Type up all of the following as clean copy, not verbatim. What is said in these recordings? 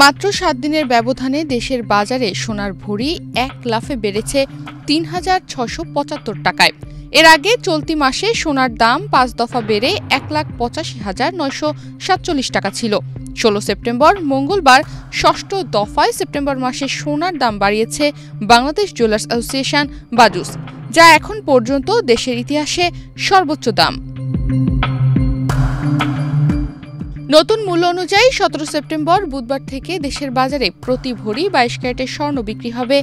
মাত্র 7 দিনের ব্যবধানে দেশের বাজারে সোনার ভরি এক লাফে বেড়েছে ৩,৬৭৫ টাকায়। এর আগে চলতি মাসে সোনার দাম ৫ দফা বেড়ে ১,৮৫,৯৪৭ টাকা ছিল। ১৬ সেপ্টেম্বর মঙ্গলবার ষষ্ঠ দফায় সেপ্টেম্বর মাসে সোনার দাম বাড়িয়েছে বাংলাদেশ জুয়েলার্স অ্যাসোসিয়েশন বাজুস, যা এখন পর্যন্ত দেশের ইতিহাসে সর্বোচ্চ দাম। নতুন মূল্য অনুযায়ী ১৭ সেপ্টেম্বর বুধবার থেকে দেশের বাজারে প্রতি ভরি ২২ ক্যারেটের স্বর্ণ বিক্রি হবে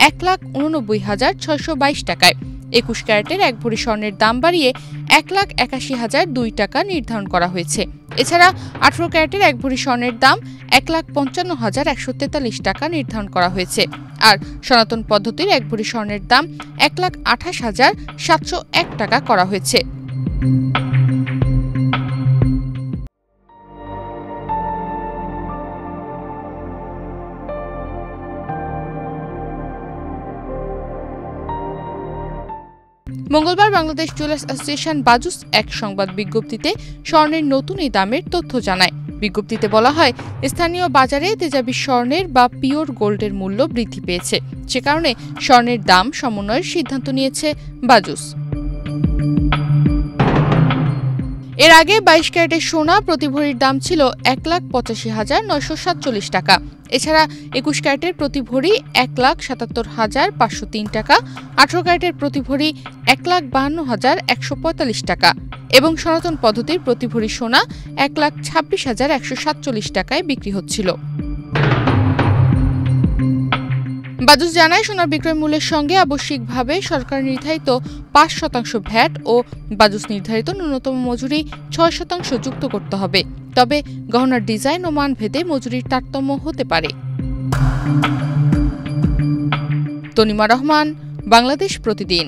১,৮৯,৬২২ টাকায়। ২১ ক্যারেটের এক ভরি স্বর্ণের দাম বাড়িয়ে ১,৮১,০০২ টাকা নির্ধারণ করা হয়েছে। এছাড়া ১৮ ক্যারেটের এক ভরি স্বর্ণের দাম ১,৫৫,১৪৩ টাকা নির্ধারণ করা হয়েছে। আর সনাতন পদ্ধতির এক ভরি স্বর্ণের দাম ১,২৮,৭০১ টাকা করা হয়েছে। মঙ্গলবার বাংলাদেশ জুয়েলার্স অ্যাসোসিয়েশন বাজুস এক সংবাদ বিজ্ঞপ্তিতে স্বর্ণের নতুন এই দামের তথ্য জানায়। বিজ্ঞপ্তিতে বলা হয়, স্থানীয় বাজারে তেজাবি স্বর্ণের বা পিওর গোল্ডের মূল্য বৃদ্ধি পেয়েছে, সে কারণে স্বর্ণের দাম সমন্বয়ের সিদ্ধান্ত নিয়েছে বাজুস। এর আগে ২২ ক্যারেটের সোনা প্রতি ভরির দাম ছিল ১,৮৫,৯৪৭ টাকা। এছাড়া ২১ ক্যারেটের প্রতি ভরি ১,৭৭,৫০৩ টাকা, ১৮ ক্যারেটের প্রতি ভরি ১,৫২,১৪৫ টাকা এবং সনাতন পদ্ধতির প্রতি ভরি সোনা ১,২৬,১৪৭ টাকায় বিক্রি হচ্ছিল। বাজুস জানায়, সোনার বিক্রয় মূল্যের সঙ্গে আবশ্যিকভাবে সরকার নির্ধারিত ৫% ভ্যাট ও বাজুস নির্ধারিত ন্যূনতম মজুরি ৬% যুক্ত করতে হবে। তবে গহনার ডিজাইন ও মান ভেদে মজুরির তারতম্য হতে পারে। তনিমা রহমান, বাংলাদেশ প্রতিদিন।